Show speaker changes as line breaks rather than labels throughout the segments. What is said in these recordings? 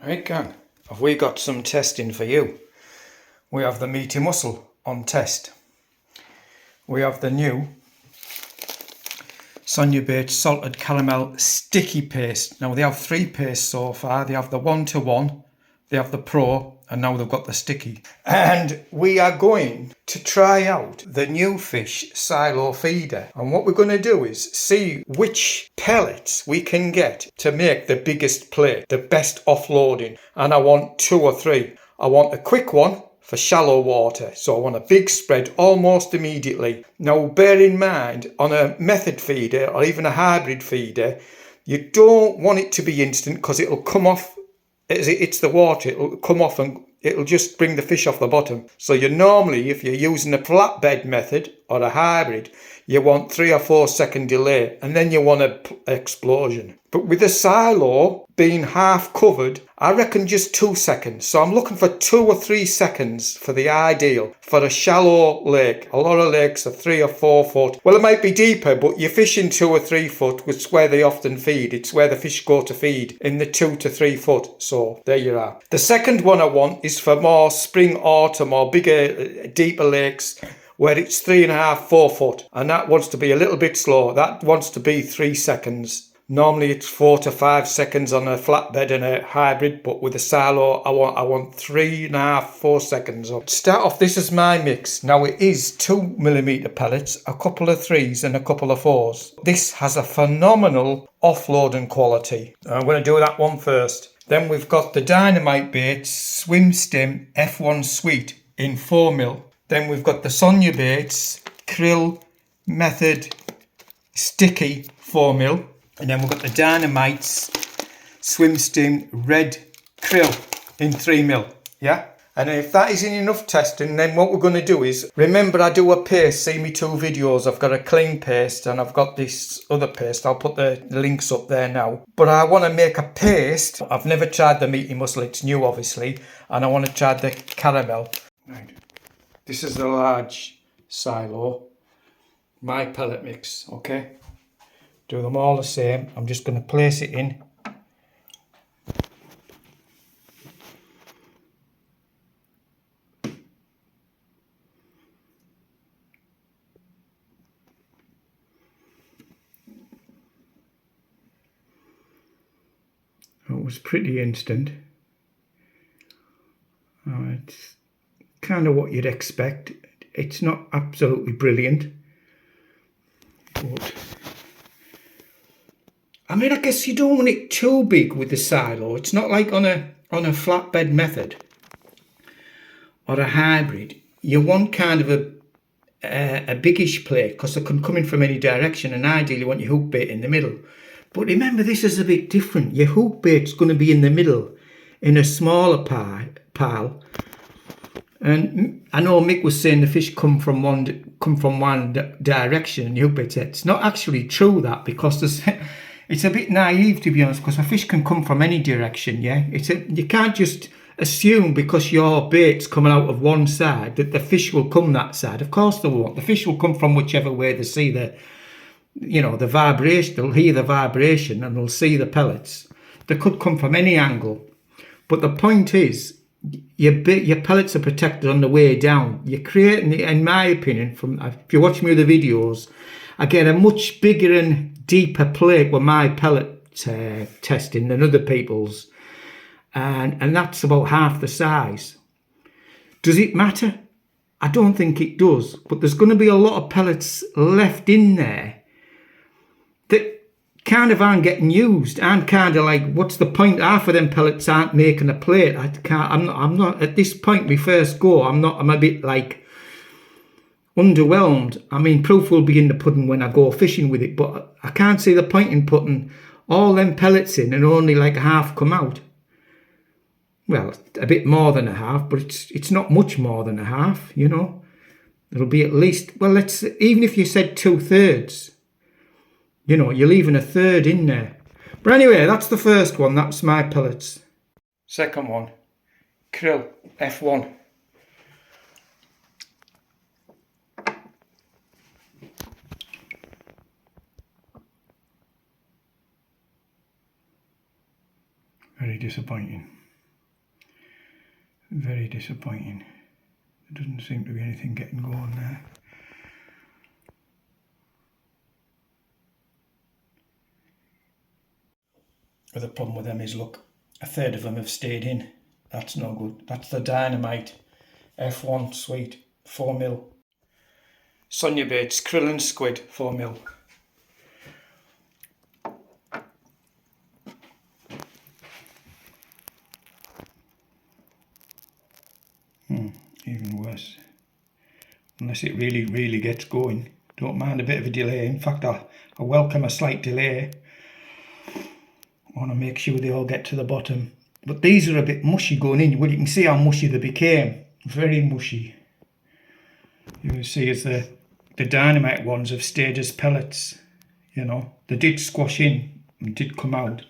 Right, gang, have we got some testing for you? We have the meaty mussel on test. We have the new Sonia Bates salted caramel sticky paste. Now they have three pastes so far. They have the 1-to-1, they have the pro, and now they've got the sticky. And we are going to try out the NuFish silo feeder. And what we're going to do is see which pellets we can get to make the biggest plate, the best offloading. And I want 2 or 3. I want a quick one for shallow water, so I want a big spread almost immediately. Now bear in mind, on a method feeder or even a hybrid feeder, you don't want it to be instant because it'll come off as it hits the water. It'll come off and it'll just bring the fish off the bottom. So you normally, if you're using a flatbed method or a hybrid, you want 3 or 4 second delay, and then you want an explosion. But with the silo being half covered, I reckon just 2 seconds. So I'm looking for 2 or 3 seconds for the ideal for a shallow lake. A lot of lakes are 3 or 4 foot. Well, it might be deeper, but you're fishing 2 or 3 foot, which is where they often feed. It's where the fish go to feed, in the 2 to 3 foot. So there you are. The second one I want is for more spring, autumn, or bigger, deeper lakes, where it's 3.5, 4 foot, and that wants to be a little bit slow. That wants to be 3 seconds. Normally it's 4 to 5 seconds on a flatbed and a hybrid, but with a silo I want 3.5, 4 seconds. To start off, this is my mix. Now it is 2mm pellets, a couple of 3s and a couple of 4s. This has a phenomenal offloading quality. I'm going to do that one first. Then we've got the dynamite baits swim stim F1 sweet in 4mm. Then we've got the Sonia Bates krill method sticky 4mm. And then we've got the Dynamite's swim stim red krill in 3mm. Yeah? And if that isn't enough testing, then what we're going to do is, remember I do a paste, see me 2 videos. I've got a clean paste and I've got this other paste. I'll put the links up there now. But I want to make a paste. I've never tried the meaty mussel, it's new obviously. And I want to try the caramel. Right. This is the large silo, my pellet mix, okay? Do them all the same. I'm just going to place it in. It was pretty instant. It's kind of what you'd expect. It's not absolutely brilliant, but I mean, I guess you don't want it too big with the silo. It's not like on a flatbed method or a hybrid. You want kind of a biggish plate because it can come in from any direction, and ideally you want your hook bait in the middle. But remember, this is a bit different. Your hook bait's going to be in the middle in a smaller pile. And I know Mick was saying the fish come from one direction and your hook bait. It's not actually true, that, because it's a bit naive, to be honest, because a fish can come from any direction. Yeah, you can't just assume because your bait's coming out of one side that the fish will come that side. Of course they won't. The fish will come from whichever way they see the vibration. They'll hear the vibration and they'll see the pellets. They could come from any angle. But the point is, your pellets are protected on the way down. You're creating, in my opinion, if you watch me with the videos, I get a much bigger and deeper plate with my pellet testing than other people's, and that's about half the size. Does it matter? I don't think it does, but there's going to be a lot of pellets left in there that kind of aren't getting used. I'm kind of like, what's the point? Half of them pellets aren't making a plate. I'm not at this point. My first go, I'm a bit like underwhelmed. I mean, proof will be in the pudding when I go fishing with it, but I can't see the point in putting all them pellets in and only like half come out. Well, a bit more than a half, but it's not much more than a half, you know. It'll be at least, well, even if you said 2/3, you know, you're leaving 1/3 in there. But anyway, that's the first one. That's my pellets. Second one, krill F1. Very disappointing. Very disappointing. There doesn't seem to be anything getting going there. The problem with them is, look, a third of them have stayed in. That's no good. That's the Dynamite F1 Sweet 4mm. Sonia Bates krill and squid 4mm. Even worse. Unless it really gets going. Don't mind a bit of a delay. In fact, I welcome a slight delay. I want to make sure they all get to the bottom. But these are a bit mushy going in. Well, you can see how mushy they became. Very mushy. You can see as the Dynamite ones have stayed as pellets. You know, they did squash in and did come out.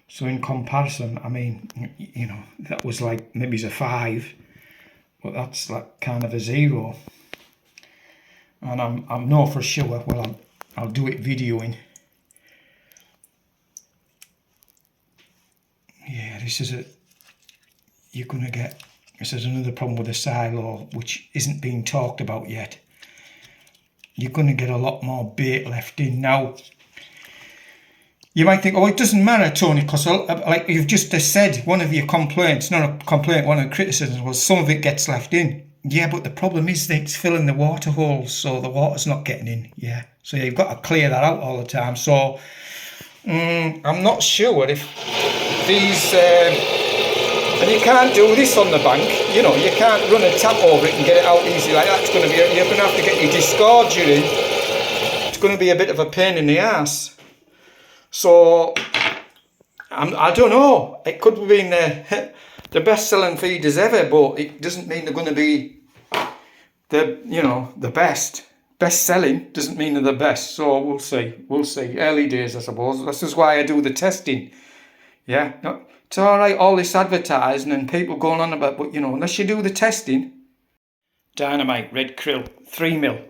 So in comparison, I mean, you know, that was like maybe a 5. But that's like kind of a 0. And I'm not for sure. Well, I'll do it videoing. Yeah, this is you're gonna get. This is another problem with the silo, which isn't being talked about yet. You're gonna get a lot more bait left in now. You might think, oh, it doesn't matter, Tony, because like you've just said, one of your complaints, not a complaint, one of the criticisms was some of it gets left in. Yeah, but the problem is that it's filling the water holes, so the water's not getting in. Yeah, so you've got to clear that out all the time. So I'm not sure if these, and you can't do this on the bank. You know, you can't run a tap over it and get it out easy like that. It's going to be, you're going to have to get your disgorger in. It's going to be a bit of a pain in the ass. So, I don't know, it could have been the best-selling feeders ever, but it doesn't mean they're going to be the best. Best-selling doesn't mean they're the best, so we'll see. Early days, I suppose. This is why I do the testing. Yeah, no, it's all right, all this advertising and people going on about, but, you know, unless you do the testing. Dynamite, red krill, 3mm.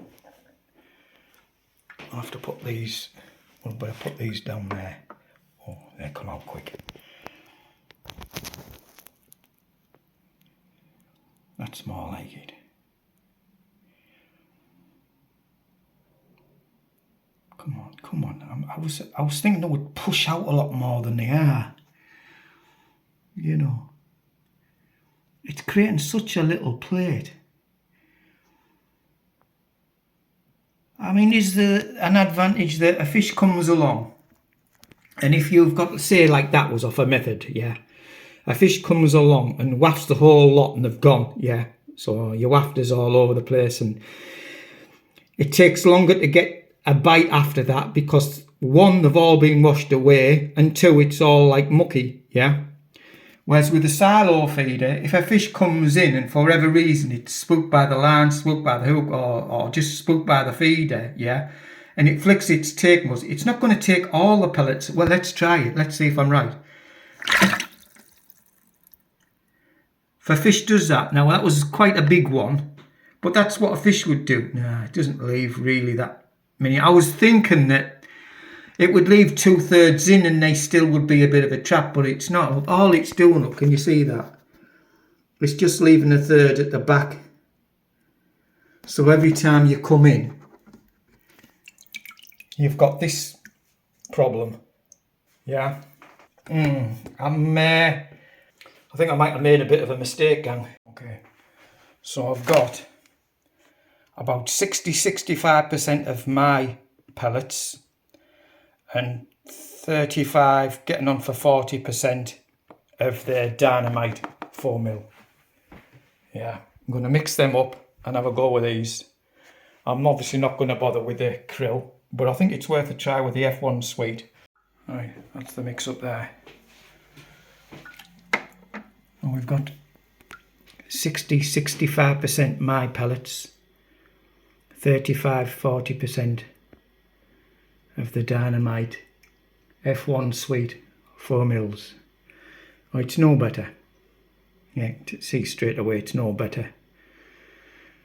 I'll have to put these... Well, better put these down there. Oh, they come out quick. That's more like it. Come on. I was thinking they would push out a lot more than they are. You know, it's creating such a little plate. I mean, is there an advantage that a fish comes along, and if you've got, say, like that was off a method, yeah, a fish comes along and wafts the whole lot and they've gone, yeah, so your wafters all over the place, and it takes longer to get a bite after that because 1, they've all been washed away, and 2, it's all like mucky, yeah. Whereas with a silo feeder, if a fish comes in and for whatever reason it's spooked by the line, spooked by the hook, or just spooked by the feeder, yeah, and it flicks its take muzzle, it's not going to take all the pellets. Well, let's try it. Let's see if I'm right. If a fish does that, now that was quite a big one, but that's what a fish would do. Nah, it doesn't leave really that many. I was thinking that it would leave 2/3 in and they still would be a bit of a trap, but it's not. All it's doing, look, can you see that? It's just leaving 1/3 at the back. So every time you come in, you've got this problem. Yeah. I think I might have made a bit of a mistake, gang. Okay. So I've got about 60-65% of my pellets and 35, getting on for 40% of the Dynamite 4mm. Yeah, I'm going to mix them up and have a go with these. I'm obviously not going to bother with the krill, but I think it's worth a try with the F1 Sweet. Right, that's the mix up there. And we've got 60-65% my pellets, 35-40% of the Dynamite F1 Sweet 4mm. Oh, it's no better. Yeah, see straight away it's no better.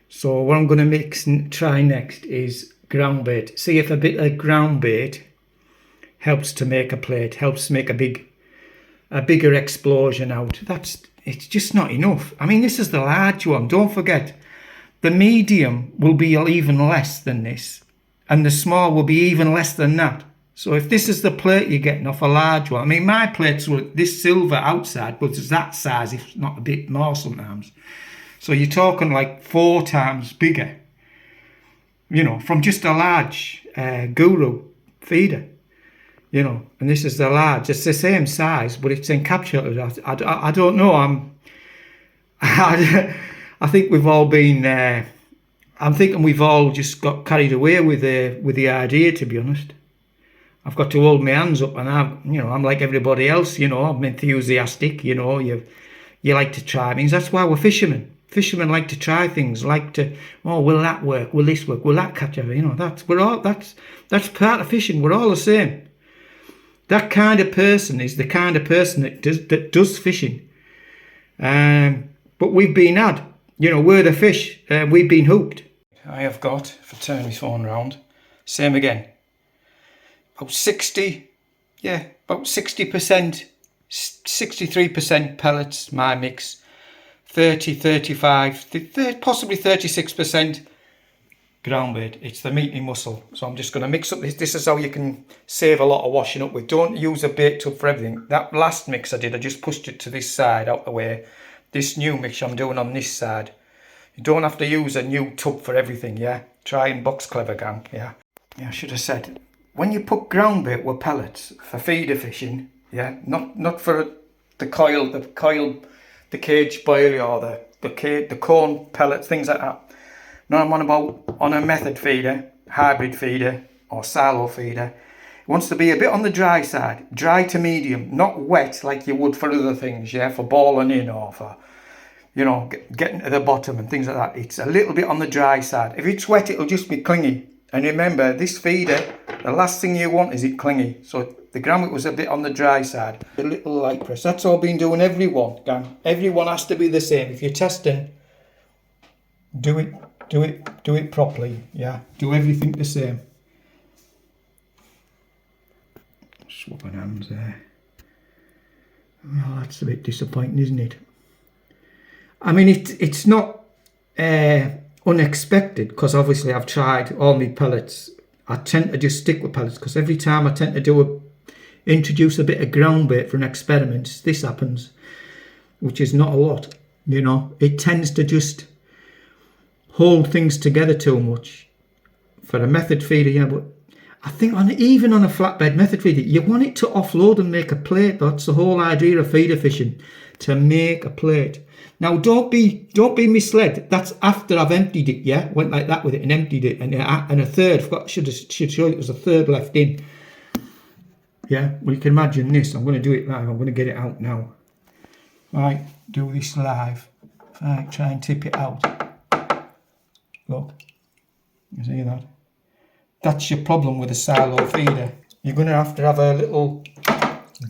So what I'm going to mix and try next is ground bait. See if a bit of ground bait helps to make a plate, helps make a big a bigger explosion out. It's just not enough. I mean, this is the large one. Don't forget, the medium will be even less than this, and the small will be even less than that. So if this is the plate you're getting off a large one, I mean, my plates were this silver outside, but it's that size, if not a bit more sometimes. So you're talking like 4 times bigger, you know, from just a large guru feeder, you know. And this is the large. It's the same size, but it's encapsulated. I don't know. I think we've all been. I'm thinking we've all just got carried away with the idea. To be honest, I've got to hold my hands up, and I'm like everybody else. You know, I'm enthusiastic. You know, you like to try things. That's why we're fishermen. Fishermen like to try things. Like to, oh, will that work? Will this work? Will that catch ever? You know, that's part of fishing. We're all the same. That kind of person is the kind of person that does fishing. But we've been had. You know, we're the fish. We've been hooked. I have got, if I turn my phone round, same again. About 60%, 63% pellets, my mix. 30, 35, possibly 36% ground bait. It's the meaty mussel. So I'm just going to mix up this. This is how you can save a lot of washing up with. Don't use a bait tub for everything. That last mix I did, I just pushed it to this side out the way. This new mix I'm doing on this side. You don't have to use a new tub for everything, yeah? Try and box clever, gang, yeah? Yeah, I should have said, when you put ground bait with pellets for feeder fishing, yeah? Not for the cage boilie or the cone pellets, things like that. No, I'm on about on a method feeder, hybrid feeder or silo feeder. It wants to be a bit on the dry side, dry to medium, not wet like you would for other things, yeah, for balling in or for, you know, getting to the bottom and things like that. It's a little bit on the dry side. If it's wet, it'll just be clingy. And remember, this feeder, the last thing you want is it clingy. So the ground was a bit on the dry side. A little light press. That's all been doing everyone, gang. Everyone has to be the same. If you're testing, do it properly. Yeah, do everything the same. Swapping hands there. Oh, that's a bit disappointing, isn't it? I mean, it's not unexpected, because obviously I've tried all my pellets. I tend to just stick with pellets, because every time I tend to introduce a bit of ground bait for an experiment, this happens, which is not a lot, you know. It tends to just hold things together too much. For a method feeder, yeah, but I think even on a flatbed method feeder, you want it to offload and make a plate. That's the whole idea of feeder fishing, to make a plate. Now, don't be misled. That's after I've emptied it, yeah? Went like that with it and emptied it. And a third, should show you there's a third left in. Yeah, well, you can imagine this. I'm going to do it live. I'm going to get it out now. Right, do this live. Right, try and tip it out. Look, you see that? That's your problem with a silo feeder. You're going to have a little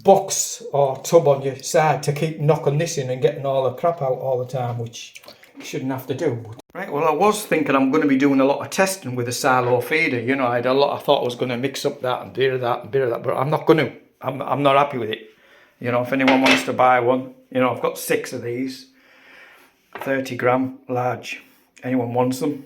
box or tub on your side to keep knocking this in and getting all the crap out all the time, which you shouldn't have to do. Right, well, I was thinking I'm going to be doing a lot of testing with a silo feeder. You know, I thought I was going to mix up that and bit of that and bit of that, but I'm not going to. I'm not happy with it. You know, if anyone wants to buy one, you know, I've got 6 of these, 30 gram large. Anyone wants them,